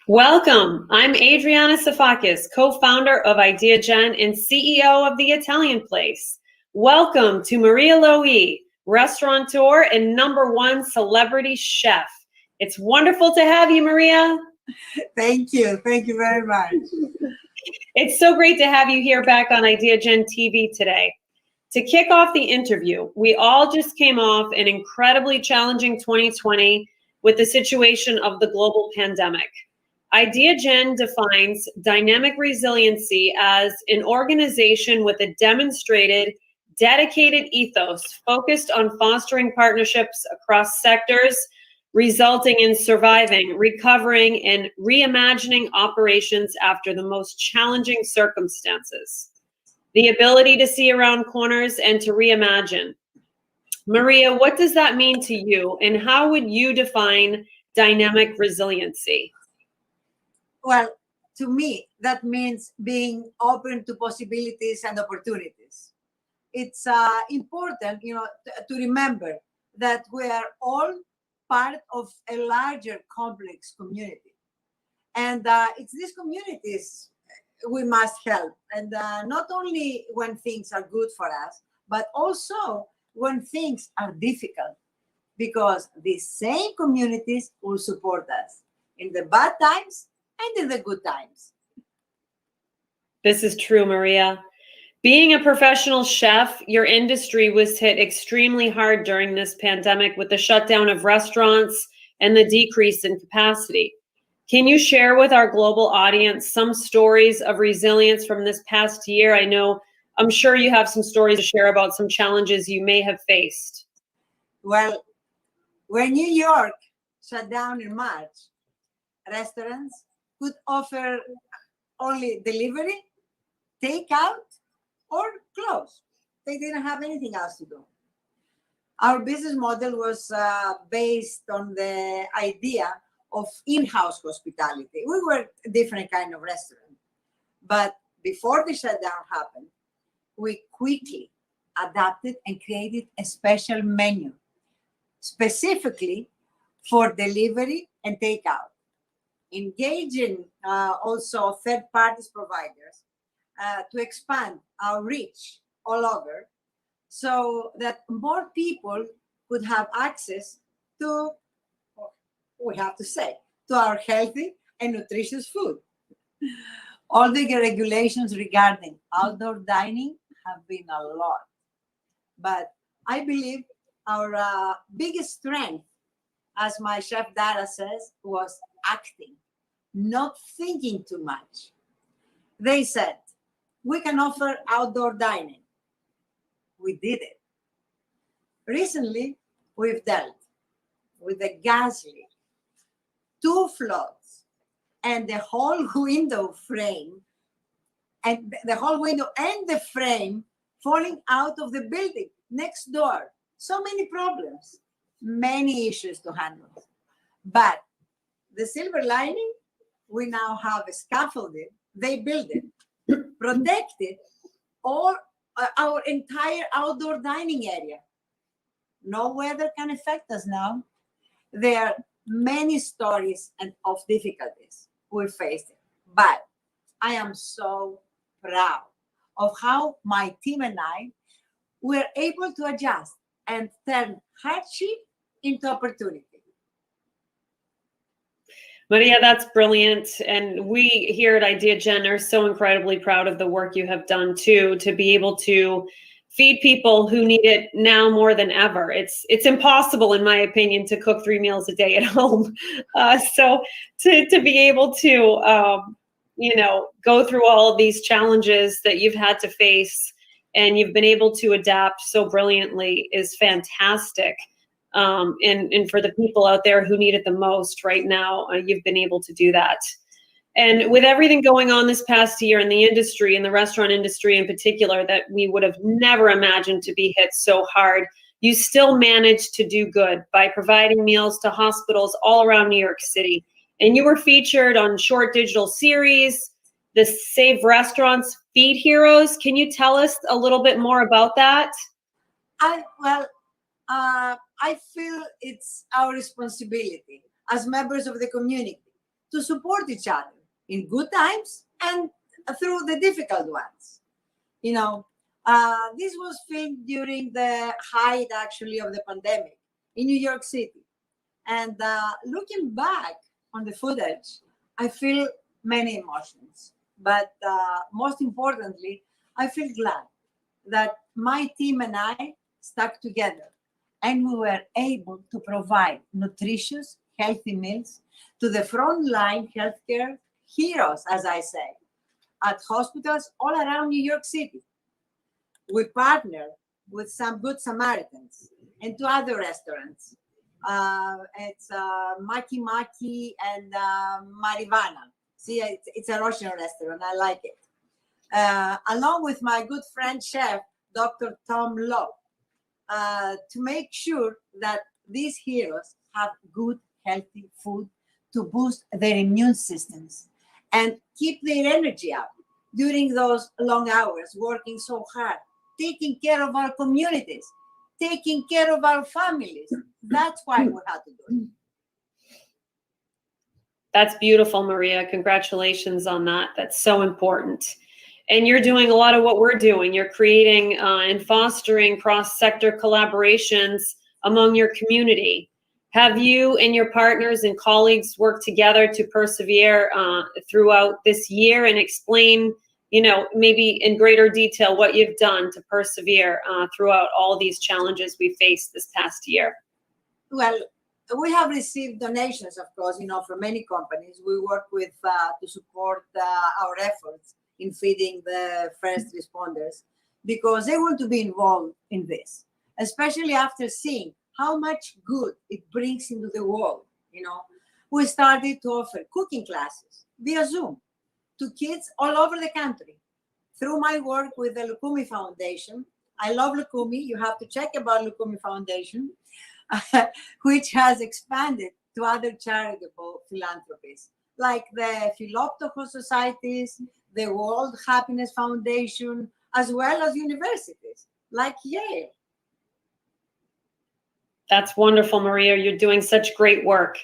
Welcome. I'm Adriana Safakis, co-founder of IdeaGen and CEO of The Italian Place. Welcome to Maria Loi, restaurateur and #1 celebrity chef. It's wonderful to have you, Maria. Thank you. Thank you very much. It's so great to have you here back on IdeaGen TV today. To kick off the interview, we all just came off an incredibly challenging 2020 with the situation of the global pandemic. IdeaGen defines dynamic resiliency as an organization with a demonstrated, dedicated ethos focused on fostering partnerships across sectors, resulting in surviving, recovering, and reimagining operations after the most challenging circumstances. The ability to see around corners and to reimagine. Maria, what does that mean to you, and how would you define dynamic resiliency? Well, to me, that means being open to possibilities and opportunities. It's important, to remember that we are all part of a larger complex community. And it's these communities we must help. And not only when things are good for us, but also when things are difficult, because these same communities will support us in the bad times and in the good times. This is true, Maria. Being a professional chef, your industry was hit extremely hard during this pandemic with the shutdown of restaurants and the decrease in capacity. Can you share with our global audience some stories of resilience from this past year? I'm sure you have some stories to share about some challenges you may have faced. Well, when New York shut down in March, restaurants could offer only delivery, takeout, or close. They didn't have anything else to do. Our business model was based on the idea of in-house hospitality. We were a different kind of restaurant. But before the shutdown happened, we quickly adapted and created a special menu specifically for delivery and takeout, engaging also third-party providers to expand our reach all over so that more people could have access to, we have to say, to our healthy and nutritious food. All the regulations regarding outdoor dining have been a lot. But I believe our biggest strength, as my chef Dara says, was acting, not thinking too much. They said, we can offer outdoor dining. We did it. Recently, we've dealt with the gas leak, 2 floods, and the whole window frame, and the frame falling out of the building next door. So many problems, many issues to handle. But the silver lining, we now have a scaffolding. They built it, protected all our entire outdoor dining area. No weather can affect us now. There are many stories of difficulties we faced, but I am so proud of how my team and I were able to adjust and turn hardship into opportunity. Maria, that's brilliant. And we here at IdeaGen are so incredibly proud of the work you have done too, to be able to feed people who need it now more than ever. It's impossible, in my opinion, to cook 3 meals a day at home. So to be able to, go through all of these challenges that you've had to face and you've been able to adapt so brilliantly is fantastic. And for the people out there who need it the most right now, you've been able to do that. And with everything going on this past year in the industry, in the restaurant industry in particular, that we would have never imagined to be hit so hard, you still managed to do good by providing meals to hospitals all around New York City. And you were featured on short digital series, the Save Restaurants Feed Heroes. Can you tell us a little bit more about that? I feel it's our responsibility as members of the community to support each other in good times and through the difficult ones. You know, this was filmed during the height, actually, of the pandemic in New York City. And looking back on the footage, I feel many emotions. But most importantly, I feel glad that my team and I stuck together and we were able to provide nutritious, healthy meals to the frontline healthcare heroes, as I say, at hospitals all around New York City. We partnered with some Good Samaritans and two other restaurants. It's Maki Maki and Marivana. See, it's a Russian restaurant. I like it. Along with my good friend chef, Dr. Tom Lowe, to make sure that these heroes have good, healthy food to boost their immune systems and keep their energy up during those long hours, working so hard, taking care of our communities, taking care of our families. That's why we had to do it. That's beautiful, Maria. Congratulations on that. That's so important. And you're doing a lot of what we're doing. You're creating and fostering cross-sector collaborations among your community. Have you and your partners and colleagues worked together to persevere throughout this year, and explain, you know, maybe in greater detail what you've done to persevere throughout all these challenges we faced this past year? Well, we have received donations, of course, you know, from many companies. We work with to support our efforts in feeding the first responders because they want to be involved in this, especially after seeing how much good it brings into the world. You know, we started to offer cooking classes via Zoom to kids all over the country through my work with the Lukumi Foundation. I love Lukumi. You have to check about Lukumi Foundation, which has expanded to other charitable philanthropies like the Philoptochos Societies, the World Happiness Foundation, as well as universities like Yale. That's wonderful, Maria. You're doing such great work.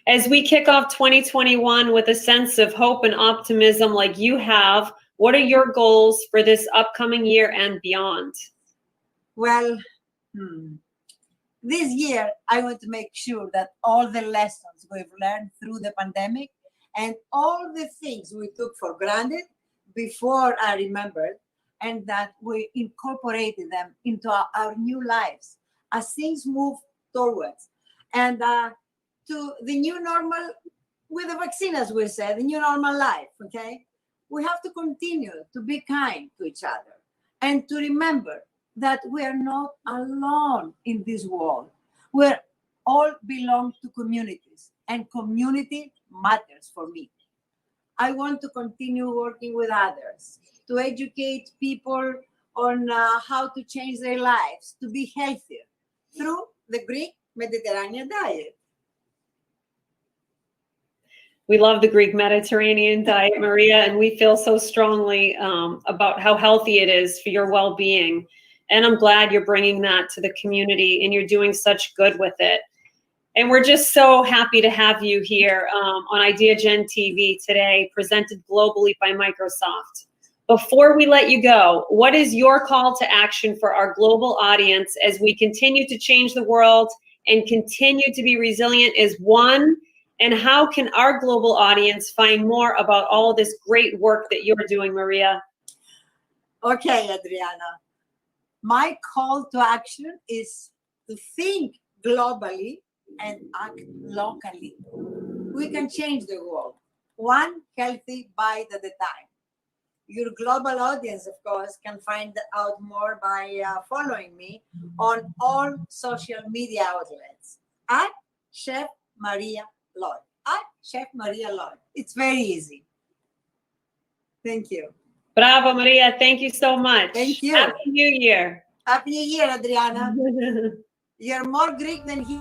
As we kick off 2021 with a sense of hope and optimism like you have, what are your goals for this upcoming year and beyond? Well, this year, I want to make sure that all the lessons we've learned through the pandemic and all the things we took for granted before I remembered, and that we incorporated them into our new lives as things move towards. And to the new normal with the vaccine, as we said, the new normal life, okay? We have to continue to be kind to each other and to remember that we are not alone in this world. We all belong to communities, and community matters for me. I want to continue working with others to educate people on how to change their lives, to be healthier through the Greek Mediterranean diet. We love the Greek Mediterranean diet, Maria, and we feel so strongly about how healthy it is for your well-being. And I'm glad you're bringing that to the community and you're doing such good with it. And we're just so happy to have you here on IdeaGen TV today, presented globally by Microsoft. Before we let you go, what is your call to action for our global audience as we continue to change the world and continue to be resilient as one? And how can our global audience find more about all this great work that you're doing, Maria? Okay, Adriana. My call to action is to think globally and act locally. We can change the world, one healthy bite at a time. Your global audience, of course, can find out more by following me on all social media outlets at Chef Maria Loi. At Chef Maria Loi. It's very easy. Thank you. Bravo, Maria. Thank you so much. Thank you. Happy New Year. Happy New Year, Adriana. You're more Greek than he.